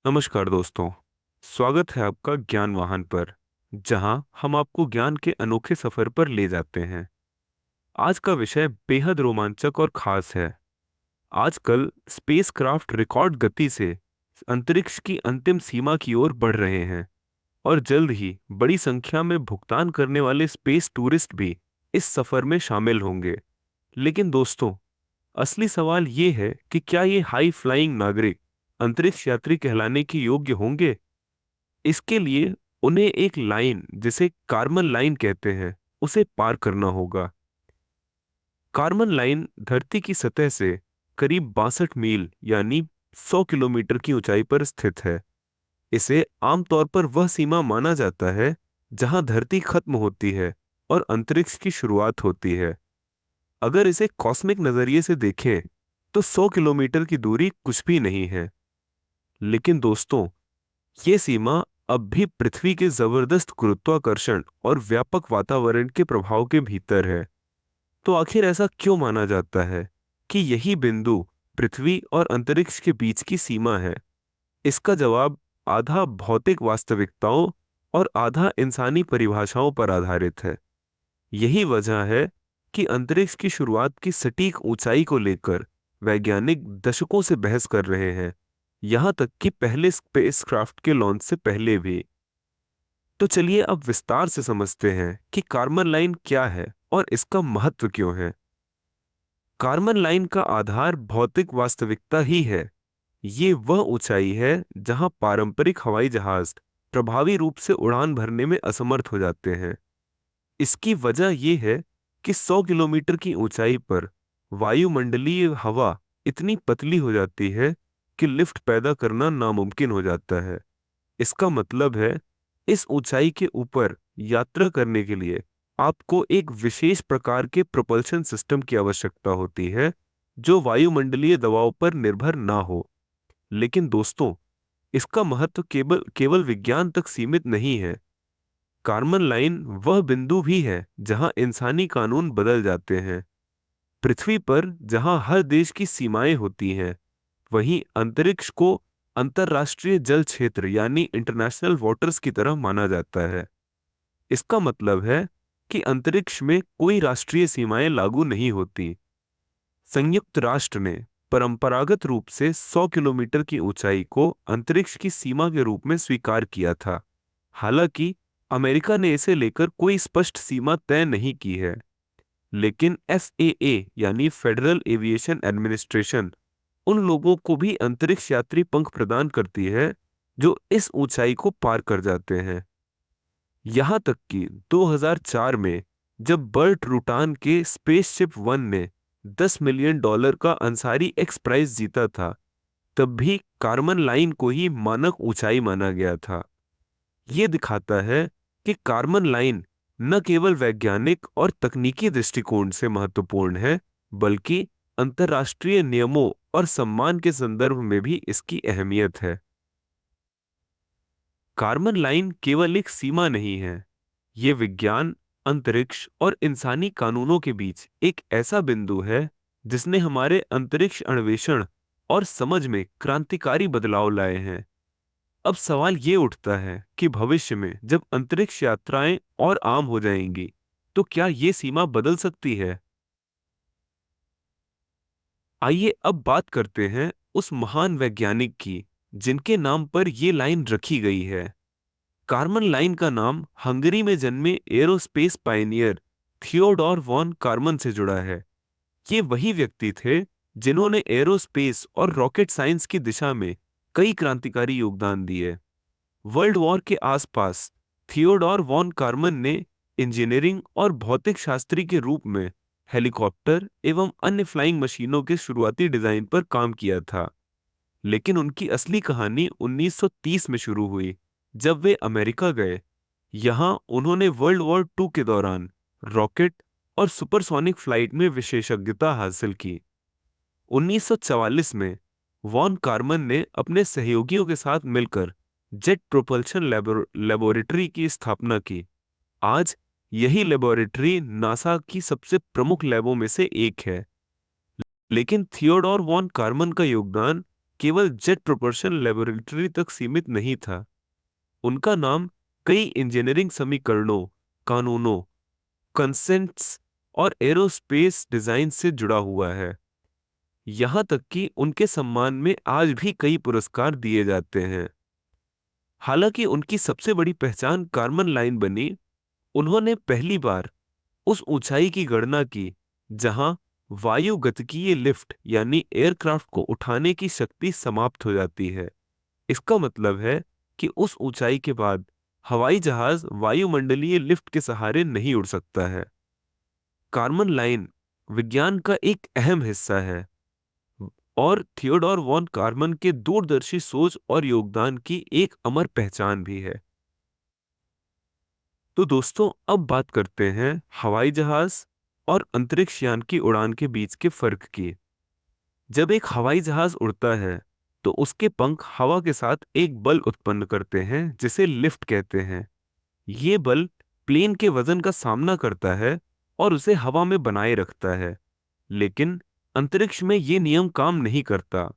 नमस्कार दोस्तों। स्वागत है आपका ज्ञान वाहन पर, जहां हम आपको ज्ञान के अनोखे सफर पर ले जाते हैं। आज का विषय बेहद रोमांचक और खास है। आजकल स्पेसक्राफ्ट रिकॉर्ड गति से अंतरिक्ष की अंतिम सीमा की ओर बढ़ रहे हैं और जल्द ही बड़ी संख्या में भुगतान करने वाले स्पेस टूरिस्ट भी इस सफर में शामिल होंगे। लेकिन दोस्तों, असली सवाल ये है कि क्या ये हाई फ्लाइंग नागरिक अंतरिक्ष यात्री कहलाने के योग्य होंगे? इसके लिए उन्हें एक लाइन, जिसे कार्मन लाइन कहते हैं, उसे पार करना होगा। कार्मन लाइन धरती की सतह से करीब 62 मील यानी 100 किलोमीटर की ऊंचाई पर स्थित है। इसे आमतौर पर वह सीमा माना जाता है जहां धरती खत्म होती है और अंतरिक्ष की शुरुआत होती है। अगर इसे कॉस्मिक नजरिए से देखें तो 100 किलोमीटर की दूरी कुछ भी नहीं है। लेकिन दोस्तों, ये सीमा अब भी पृथ्वी के जबरदस्त गुरुत्वाकर्षण और व्यापक वातावरण के प्रभाव के भीतर है। तो आखिर ऐसा क्यों माना जाता है कि यही बिंदु पृथ्वी और अंतरिक्ष के बीच की सीमा है? इसका जवाब आधा भौतिक वास्तविकताओं और आधा इंसानी परिभाषाओं पर आधारित है। यही वजह है कि अंतरिक्ष की शुरुआत की सटीक ऊंचाई को लेकर वैज्ञानिक दशकों से बहस कर रहे हैं, यहां तक कि पहले स्पेसक्राफ्ट के लॉन्च से पहले भी। तो चलिए अब विस्तार से समझते हैं कि कार्बन लाइन क्या है और इसका महत्व क्यों है। कार्बन लाइन का आधार भौतिक वास्तविकता ही है। ये वह ऊंचाई है जहां पारंपरिक हवाई जहाज प्रभावी रूप से उड़ान भरने में असमर्थ हो जाते हैं। इसकी वजह यह है कि 100 किलोमीटर की ऊंचाई पर वायुमंडलीय हवा इतनी पतली हो जाती है कि लिफ्ट पैदा करना नामुमकिन हो जाता है। इसका मतलब है, इस ऊंचाई के ऊपर यात्रा करने के लिए आपको एक विशेष प्रकार के प्रोपल्शन सिस्टम की आवश्यकता होती है जो वायुमंडलीय दबाव पर निर्भर ना हो। लेकिन दोस्तों, इसका महत्व केवल केवल विज्ञान तक सीमित नहीं है। कार्बन लाइन वह बिंदु भी है जहां इंसानी कानून बदल जाते हैं। पृथ्वी पर जहां हर देश की सीमाएं होती हैं, वहीं अंतरिक्ष को अंतरराष्ट्रीय जल क्षेत्र यानी इंटरनेशनल वाटर्स की तरह माना जाता है। इसका मतलब है कि अंतरिक्ष में कोई राष्ट्रीय सीमाएं लागू नहीं होती। संयुक्त राष्ट्र ने परंपरागत रूप से 100 किलोमीटर की ऊंचाई को अंतरिक्ष की सीमा के रूप में स्वीकार किया था। हालांकि अमेरिका ने इसे लेकर कोई स्पष्ट सीमा तय नहीं की है। लेकिन FAA यानी फेडरल एविएशन एडमिनिस्ट्रेशन उन लोगों को भी अंतरिक्ष यात्री पंख प्रदान करती है जो इस ऊंचाई को पार कर जाते हैं। यहां तक कि 2004 में जब बर्ट रूटान के स्पेसशिप वन ने $10 मिलियन का अंसारी एक्स प्राइज जीता था, तब भी कार्बन लाइन को ही मानक ऊंचाई माना गया था। ये दिखाता है कि कार्बन लाइन न केवल वैज्ञानिक और तकनीकी दृष्टिकोण से महत्वपूर्ण है, बल्कि अंतर्राष्ट्रीय नियमों और सम्मान के संदर्भ में भी इसकी अहमियत है। कार्बन लाइन केवल एक सीमा नहीं है, ये विज्ञान, अंतरिक्ष और इंसानी कानूनों के बीच एक ऐसा बिंदु है जिसने हमारे अंतरिक्ष अन्वेषण और समझ में क्रांतिकारी बदलाव लाए हैं। अब सवाल ये उठता है कि भविष्य में जब अंतरिक्ष यात्राएं और आम हो जाएंगी, तो क्या ये सीमा बदल सकती है? आइए अब बात करते हैं उस महान वैज्ञानिक की जिनके नाम पर ये लाइन रखी गई है। कार्बन लाइन का नाम हंगरी में जन्मे aerospace pioneer Theodore von Karman से जुड़ा है। ये वही व्यक्ति थे जिन्होंने एरोस्पेस और रॉकेट साइंस की दिशा में कई क्रांतिकारी योगदान दिए। वर्ल्ड वॉर के आसपास थियोडोर वॉन कार्मन ने इंजीनियरिंग और भौतिक शास्त्री के रूप में हेलीकॉप्टर एवं अन्य फ्लाइंग मशीनों के शुरुआती डिजाइन पर काम किया था। लेकिन उनकी असली कहानी 1930 में शुरू हुई, जब वे अमेरिका गए। यहाँ उन्होंने वर्ल्ड वॉर टू के दौरान रॉकेट और सुपरसोनिक फ्लाइट में विशेषज्ञता हासिल की। 1944 में वॉन कार्मन ने अपने सहयोगियों के साथ मिलकर जेट प्रोपल्शन लेबोरेटरी की स्थापना की। आज यही लेबोरेटरी नासा की सबसे प्रमुख लैबों में से एक है। लेकिन थियोडोर वॉन कार्मन का योगदान केवल जेट प्रोपल्शन लेबोरेटरी तक सीमित नहीं था। उनका नाम कई इंजीनियरिंग समीकरणों, कानूनों, कंसेंट्स और एरोस्पेस डिजाइन से जुड़ा हुआ है। यहाँ तक कि उनके सम्मान में आज भी कई पुरस्कार दिए जाते हैं। हालांकि उनकी सबसे बड़ी पहचान कारमन लाइन बनी। उन्होंने पहली बार उस ऊंचाई की गणना की जहां वायुगतिकीय लिफ्ट यानी एयरक्राफ्ट को उठाने की शक्ति समाप्त हो जाती है। इसका मतलब है कि उस ऊंचाई के बाद हवाई जहाज वायुमंडलीय लिफ्ट के सहारे नहीं उड़ सकता है। कारमन लाइन विज्ञान का एक अहम हिस्सा है और थियोडोर वॉन कारमन के दूरदर्शी सोच और योगदान की एक अमर पहचान भी है। तो दोस्तों, अब बात करते हैं हवाई जहाज और अंतरिक्ष यान की उड़ान के बीच के फर्क की। जब एक हवाई जहाज उड़ता है तो उसके पंख हवा के साथ एक बल उत्पन्न करते हैं जिसे लिफ्ट कहते हैं। ये बल प्लेन के वजन का सामना करता है और उसे हवा में बनाए रखता है। लेकिन अंतरिक्ष में ये नियम काम नहीं करता।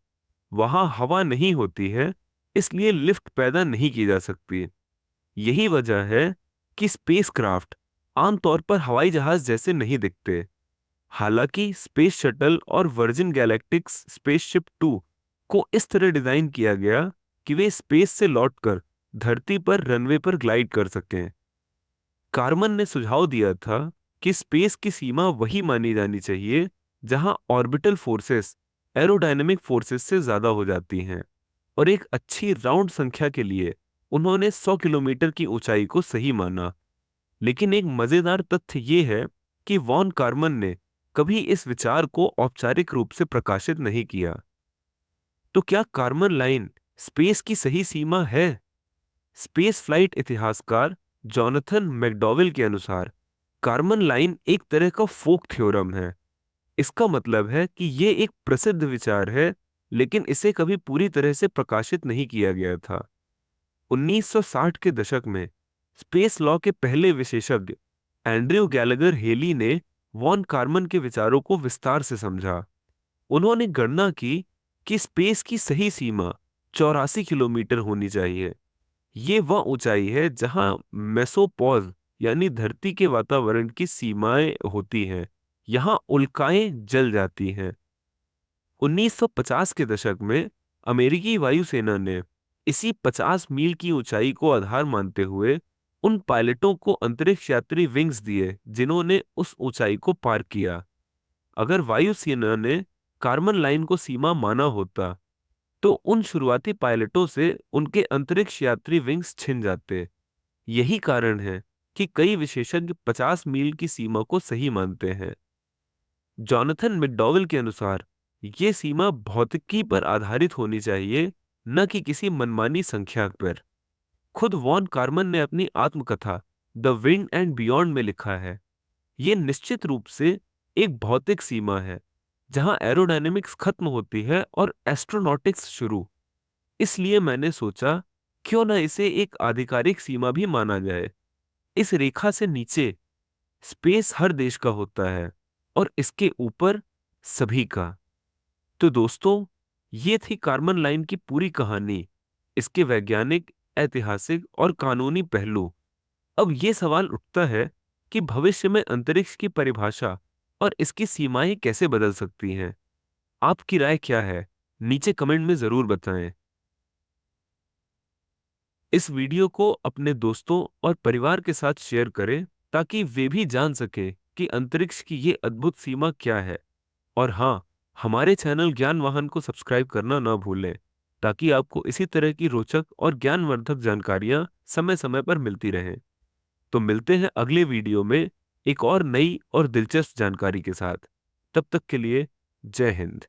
वहां हवा नहीं होती है, इसलिए लिफ्ट पैदा नहीं की जा सकती। यही वजह है कि स्पेसक्राफ्ट आमतौर पर हवाई जहाज जैसे नहीं दिखते। हालांकि स्पेस शटल और वर्जिन गैलेक्टिक्स स्पेसशिप 2 को इस तरह डिजाइन किया गया कि वे स्पेस से लौटकर धरती पर रनवे पर ग्लाइड कर सकें। कारमन ने सुझाव दिया था कि स्पेस की सीमा वही मानी जानी चाहिए जहां ऑर्बिटल फोर्सेस एरोडायनेमिक फोर्सेस से ज्यादा हो जाती हैं, और एक अच्छी राउंड संख्या के लिए उन्होंने 100 किलोमीटर की ऊंचाई को सही माना। लेकिन एक मजेदार तथ्य ये है कि वॉन कारमन ने कभी इस विचार को औपचारिक रूप से प्रकाशित नहीं किया। तो क्या कारमन लाइन स्पेस की सही सीमा है? स्पेस फ्लाइट इतिहासकार जॉनथन मैकडॉवेल के अनुसार कारमन लाइन एक तरह का फोक थ्योरम है। इसका मतलब है कि ये एक प्रसिद्ध विचार है, लेकिन इसे कभी पूरी तरह से प्रकाशित नहीं किया गया था। 1960 के दशक में स्पेस लॉ के पहले विशेषज्ञ एंड्रयू गैलेगर हेली ने वॉन कारमन के विचारों को विस्तार से समझा। उन्होंने गणना की कि स्पेस की सही सीमा 84 किलोमीटर होनी चाहिए। ये वह ऊंचाई है जहां मेसोपॉज यानी धरती के वातावरण की सीमाएं होती हैं। यहां उल्काएं जल जाती हैं। 1950 के दशक में अमेरिकी वायुसेना ने इसी 50 मील की ऊंचाई को आधार मानते हुए उन पायलटों को अंतरिक्ष यात्री विंग्स दिए जिन्होंने उस ऊंचाई को पार किया। अगर वायुसेना ने कारमन लाइन को सीमा माना होता तो उन शुरुआती पायलटों से उनके अंतरिक्ष यात्री विंग्स छिन जाते। यही कारण है कि कई विशेषज्ञ 50 मील की सीमा को सही मानते हैं। जॉनथन मैकडॉवेल के अनुसार ये सीमा भौतिकी पर आधारित होनी चाहिए, न कि किसी मनमानी संख्या पर। खुद वॉन कारमन ने अपनी आत्मकथा द विंड एंड बियॉन्ड में लिखा है, ये निश्चित रूप से एक भौतिक सीमा है जहां एरोडायनेमिक्स खत्म होती है और एस्ट्रोनॉटिक्स शुरू। इसलिए मैंने सोचा क्यों न इसे एक आधिकारिक सीमा भी माना जाए। इस रेखा से नीचे स्पेस हर देश का होता है और इसके ऊपर सभी का। तो दोस्तों, ये थी कारमन लाइन की पूरी कहानी, इसके वैज्ञानिक, ऐतिहासिक और कानूनी पहलू। अब ये सवाल उठता है कि भविष्य में अंतरिक्ष की परिभाषा और इसकी सीमाएं कैसे बदल सकती हैं। आपकी राय क्या है? नीचे कमेंट में जरूर बताएं। इस वीडियो को अपने दोस्तों और परिवार के साथ शेयर करें ताकि वे भी जान सकें कि अंतरिक्ष की ये अद्भुत सीमा क्या है। और हाँ, हमारे चैनल ज्ञान वाहन को सब्सक्राइब करना ना भूलें ताकि आपको इसी तरह की रोचक और ज्ञानवर्धक जानकारियां समय समय पर मिलती रहें। तो मिलते हैं अगले वीडियो में एक और नई और दिलचस्प जानकारी के साथ। तब तक के लिए जय हिंद।